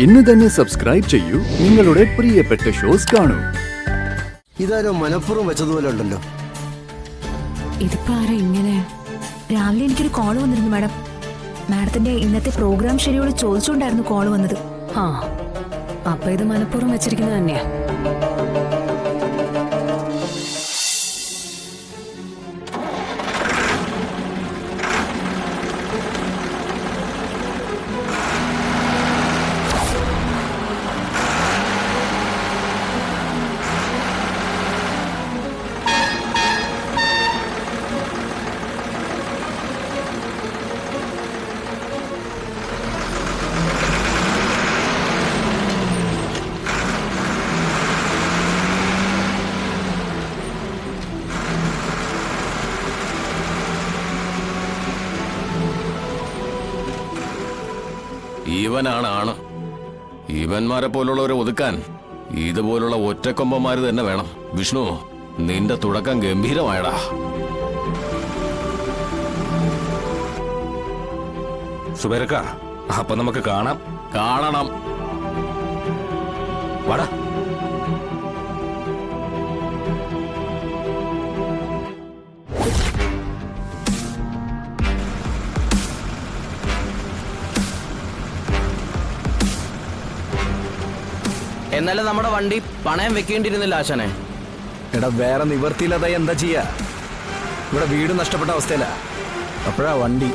ഇന്ന് തന്നെ സബ്സ്ക്രൈബ് ചെയ്യൂ, നിങ്ങളുടെ പ്രിയപ്പെട്ട ഷോസ് കാണൂ. ഇതാരോ മനഃപൂർവ്വം വെച്ചതുപോലെ ഉണ്ടല്ലോ. ഇതിപ്പോ ആരാ ഇങ്ങനെ? രാവിലെ എനിക്കൊരു കോള് വന്നിരുന്നു മാഡം. മാഡത്തിന്റെ ഇന്നത്തെ പ്രോഗ്രാം ഷെഡ്യൂൾ ചോദിച്ചുകൊണ്ടായിരുന്നു കോള് വന്നത്. ആ, അപ്പൊ ഇത് മനഃപൂർവ്വം വെച്ചിരിക്കുന്നത് തന്നെയാ. ഇവനാണ് ആണ്. ഇവന്മാരെ പോലുള്ളവരെ ഒതുക്കാൻ ഇതുപോലുള്ള ഒറ്റക്കൊമ്പന്മാര് തന്നെ വേണം. വിഷ്ണു, നിന്റെ തുടക്കം ഗംഭീരമായടാ. സുബൈറക്ക, അപ്പൊ നമുക്ക് കാണണം. വാടാ. എന്നാലും നമ്മുടെ വണ്ടി പണയം വെക്കേണ്ടിയിരുന്നില്ല ആശാനെ. എടാ, വേറെ നിവർത്തിയില്ലാതായി എന്താ ചെയ്യാ? ഇവിടെ വീട് നഷ്ടപ്പെട്ട അവസ്ഥയില. അപ്പോഴാ വണ്ടി.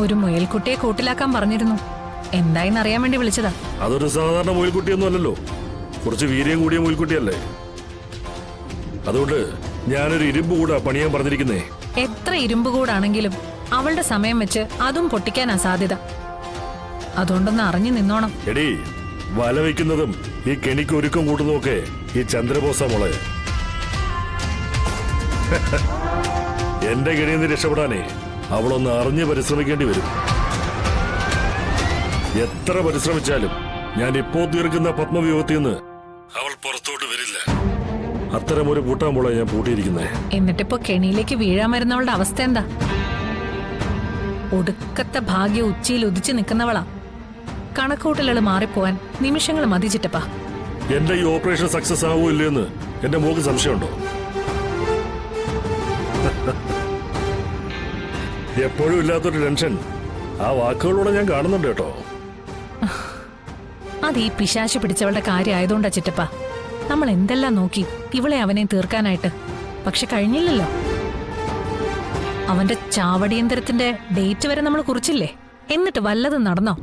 ഒരു മുയൽക്കുട്ടിയെ കൂട്ടിലാക്കാൻ പറഞ്ഞിരുന്നു. എന്തായിന്ന് അറിയാൻ വേണ്ടി വിളിച്ചതാ. അതൊരു സാധാരണ മുയൽക്കുട്ടിയൊന്നും അല്ലല്ലോ, കുറച്ച് വീര്യം കൂടിയ മുയൽക്കുട്ടിയല്ലേ. അതുകൊണ്ട് ഞാനൊരു ഇരുമ്പ് കൂടാ പണിയാൻ പറഞ്ഞിരിക്കുന്നേ. എത്ര ഇരുമ്പ് കൂടാണെങ്കിലും അവളുടെ സമയം വെച്ച് അതും പൊട്ടിക്കാനാ സാധ്യത. അതുകൊണ്ടൊന്ന് അറിഞ്ഞു നിന്നോണം. എടീ, വല വയ്ക്കുന്നതും ഈ കെണിക്ക് ഒരുക്കം കൂട്ടുന്നതൊക്കെ ഈ ചന്ദ്രബോസ മോളെ. എന്റെ കെണിയിൽ നിന്ന് രക്ഷപ്പെടാനേ അവളൊന്ന് അറിഞ്ഞ് പരിശ്രമിക്കേണ്ടി വരും. എത്ര പരിശ്രമിച്ചാലും ഞാൻ ഇപ്പോ തീർക്കുന്ന പത്മവ്യൂഹത്തിൽ നിന്ന് അവൾ പുറത്തോട്ട് വരില്ല. അത്തരമൊരു കൂട്ടാമ്പോളെ ഞാൻ പൂട്ടിയിരിക്കുന്നേ. എന്നിട്ടിപ്പോ കെണിയിലേക്ക് വീഴാൻ വരുന്നവളുടെ അവസ്ഥ എന്താ? ഒടുക്കത്തെ ഭാഗ്യം ഉച്ചിയിൽ ഉദിച്ചു നിൽക്കുന്നവളാ. കണക്കൂട്ടലുകൾ മാറിപ്പോവാൻ നിമിഷങ്ങൾ മതി ചിറ്റപ്പാ. എന്റെ ഈ ഓപ്പറേഷൻ സക്സസ് ആവോ ഇല്ലെന്ന് എന്റെ മോക്ക് സംശയമുണ്ടോ? എപ്പോഴും ഇല്ലാത്തൊരു ടെൻഷൻ ആ വാക്കുകളോടെ ഞാൻ കാണുന്നുണ്ട് കേട്ടോ. അത് ഈ പിശാശ് പിടിച്ചവളുടെ കാര്യമായതുകൊണ്ടാ ചിറ്റപ്പ. നമ്മൾ എന്തെല്ലാം നോക്കി ഇവളെ അവനെ തീർക്കാനായിട്ട്, പക്ഷെ കഴിഞ്ഞില്ലല്ലോ. അവന്റെ ചാവടിയന്തരത്തിന്റെ ഡേറ്റ് വരെ നമ്മൾ കുറിച്ചില്ലേ? എന്നിട്ട് വല്ലതും നടന്നോ?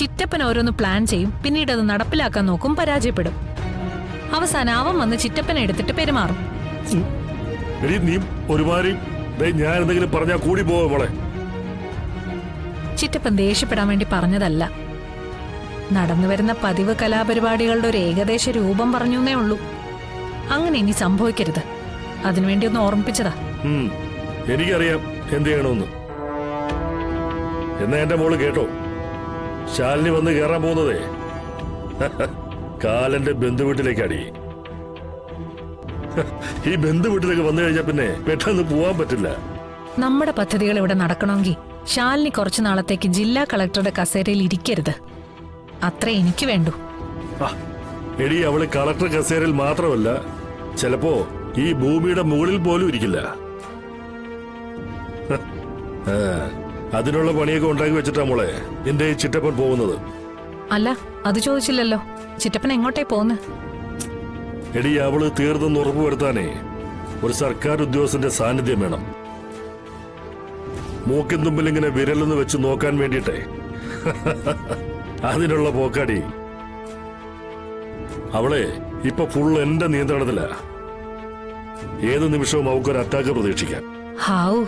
ചിറ്റപ്പൻ ഓരോന്ന് പ്ലാൻ ചെയ്യും, പിന്നീട് അത് നടപ്പിലാക്കാൻ നോക്കും, പരാജയപ്പെടും. അവസാനം അവൻ വന്ന് ചിറ്റപ്പനെ എടുത്തിട്ട് പെരുമാറും. നീ ഒരുമാതിരി ഞാൻ എന്തെങ്കിലും പറഞ്ഞാ കൂടി പോവോ മോളെ? ചിറ്റപ്പൻ ദേഷ്യപ്പെടാൻ വേണ്ടി പറഞ്ഞതല്ല. നടന്നു വരുന്ന പതിവ് കലാപരിപാടികളുടെ ഒരു ഏകദേശ രൂപം പറഞ്ഞേ ഉള്ളൂ. അങ്ങനെ ഇനി സംഭവിക്കരുത്, അതിനുവേണ്ടി ഒന്ന് ഓർമ്മിപ്പിച്ചതാ. എനിക്കറിയാം എന്ത് ചെയ്യണമെന്ന്. എന്നാ എന്റെ മോള് കേട്ടോ, ശാലിനി വന്ന് കയറാൻ പോകുന്നതേ കാലന്റെ ബന്ധുവീട്ടിലേക്കാടി. ഈ ബന്ധുവീട്ടിലേക്ക് വന്നു കഴിഞ്ഞാൽ പിന്നെ പെട്ടെന്ന് പോവാൻ പറ്റില്ല. നമ്മുടെ പദ്ധതികൾ ഇവിടെ നടക്കണമെങ്കിൽ ശാലിനി കുറച്ചു നാളത്തേക്ക് ജില്ലാ കളക്ടറുടെ കസേരയിൽ ഇരിക്കരുത്. അത്രേ എനിക്ക് വേണ്ടൂ. എടി, അവള് കളക്ടർ കസേരയിൽ മാത്രമല്ല, ചിലപ്പോ ഈ ഭൂമിയുടെ മുകളിൽ പോലും ഇരിക്കില്ല. അതിനുള്ള പണിയൊക്കെ ഉണ്ടാക്കി വെച്ചിട്ടാ മോളെ എന്റെ ഈ ചിറ്റപ്പൻ പോകുന്നത്. അല്ല, അത് ചോദിച്ചില്ലല്ലോ. ചിറ്റപ്പൻ എങ്ങോട്ടേ പോന്ന്? എടി, അവള് തീർന്നെന്ന് ഉറപ്പുവരുത്താനേ ഒരു സർക്കാർ ഉദ്യോഗസ്ഥന്റെ സാന്നിധ്യം വേണം. മൂക്കിൻ തുമ്പിൽ ഇങ്ങനെ വിരലെന്ന് വെച്ച് നോക്കാൻ വേണ്ടിയിട്ടേ. അതിനുള്ള പോക്കാടി. അവളെ ഇപ്പൊ ഫുൾ എന്റെ നിയന്ത്രണത്തിലാ. ഏത് നിമിഷവും അവക്കൊരു അറ്റാക്ക് പ്രതീക്ഷിക്കാം. ഹാവൂ,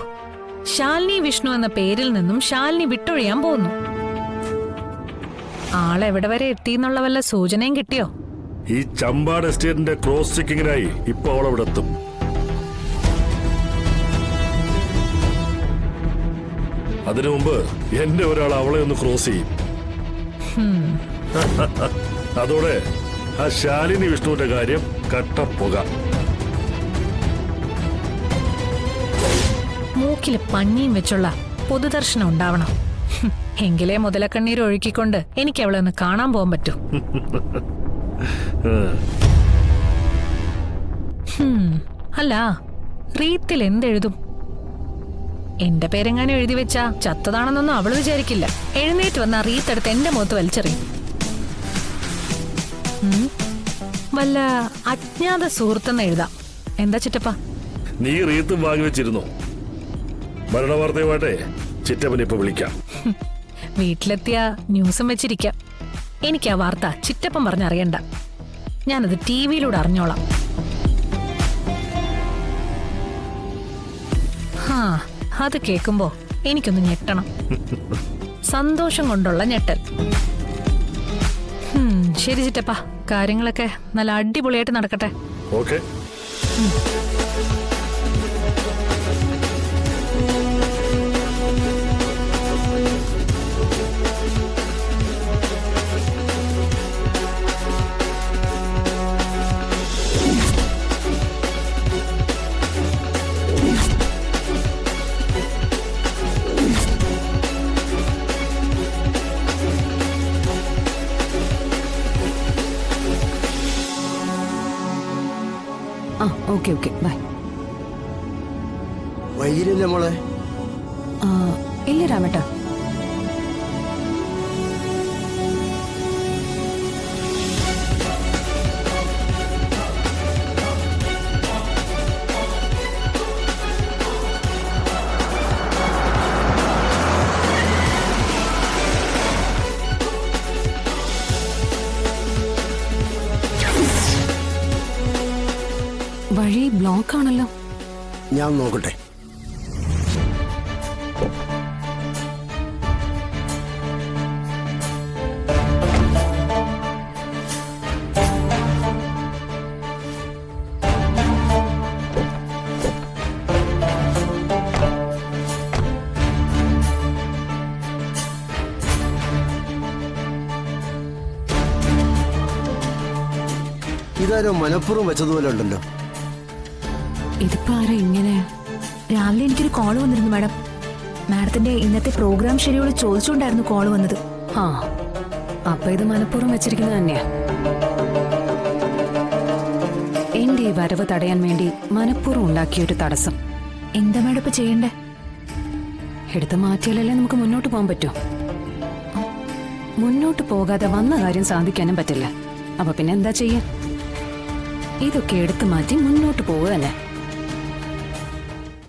ശാലിനി വിഷ്ണു എന്ന പേരിൽ നിന്നും ശാലിനി വിട്ടൊഴിയാൻ പോകുന്നു. ആളെവിടെ വരെ എത്തിന്നുള്ള വല്ല സൂചനയും കിട്ടിയോ? ഈ ചമ്പാട് എസ്റ്റേറ്റിന്റെ ക്രോസ് ചെക്കിങ്ങിനായി ഇപ്പൊ അവളവിടെ എത്തും. അതിനു മുമ്പ് എന്റെ ഒരാൾ അവളെ ഒന്ന് ക്രോസ് ചെയ്യും. അതോടെ ആ ശാലിനി വിഷ്ണുവിന്റെ കാര്യം കട്ടപ്പുക. മൂക്കില് പഞ്ഞിയും വെച്ചുള്ള പൊതുദർശനം ഉണ്ടാവണം. എങ്കിലേ മുതലക്കണ്ണീർ ഒഴുക്കിക്കൊണ്ട് എനിക്ക് അവളെ ഒന്ന് കാണാൻ പോകാൻ പറ്റൂ. അല്ല, റീത്തിൽ എന്തെഴുതും? എന്റെ പേരെങ്ങാനും എഴുതി വെച്ചാ ചത്തതാണെന്നൊന്നും അവള് വിചാരിക്കില്ല. എഴുന്നേറ്റ് വന്ന റീത്തെടുത്ത് എന്റെ മുഖത്ത് വലിച്ചെറിയും. വല്ല അജ്ഞാത സുഹൃത്തെന്ന് എഴുതാം. എന്താ ചിറ്റപ്പ? നീ റീത്തും വാങ്ങി വെച്ചിരുന്നു. മരണവാർത്തയുമായിട്ടെ ചിറ്റപ്പൻ ഇപ്പൊ വിളിക്കാം. വീട്ടിലെത്തിയ ന്യൂസും വെച്ചിരിക്കാം. എനിക്ക് ആ വാർത്ത ചിറ്റപ്പൻ പറഞ്ഞറിയണ്ട. ഞാനത് ടിവിയിലൂടെ അറിഞ്ഞോളാം. അത് കേൾക്കുമ്പോ എനിക്കൊന്ന് ഞെട്ടണം. സന്തോഷം കൊണ്ടുള്ള ഞെട്ടൽ. ശരി ചിറ്റപ്പ, കാര്യങ്ങളൊക്കെ നല്ല അടിപൊളിയായിട്ട് നടക്കട്ടെ. ഓക്കെ. Okay okay bye. വൈകില്ലേ മോളെ? ഇല്ല രാമേട്ടാ. വഴി ബ്ലോക്ക് ആണല്ലോ. ഞാൻ നോക്കട്ടെ. ഇതാരോ മനഃപൂർവ്വം വെച്ചതുപോലെ ഉണ്ടല്ലോ. ഇതിപ്പോ ആരാ ഇങ്ങനെ? രാവിലെ എനിക്കൊരു കോള് വന്നിരുന്നു മാഡം. മാഡത്തിന്റെ ഇന്നത്തെ പ്രോഗ്രാം ഷെഡ്യൂൾ ചോദിച്ചുകൊണ്ടായിരുന്നു കോള് വന്നത്. അപ്പൊ ഇത് മനഃപൂർവ്വം വെച്ചിരിക്കുന്നത് തന്നെയാ. എന്റെ ഈ വരവ് തടയാൻ വേണ്ടി മനഃപൂർവ്വം ഉണ്ടാക്കിയൊരു തടസ്സം. എന്താ മാഡം ഇപ്പൊ ചെയ്യണ്ടേ? എടുത്തു മാറ്റിയാലല്ലേ നമുക്ക് മുന്നോട്ട് പോകാൻ പറ്റൂ. മുന്നോട്ട് പോകാതെ വന്ന കാര്യം സാധിക്കാനും പറ്റില്ല. അപ്പൊ പിന്നെ എന്താ ചെയ്യാൻ? ഇതൊക്കെ എടുത്തു മാറ്റി മുന്നോട്ട് പോവുക തന്നെ.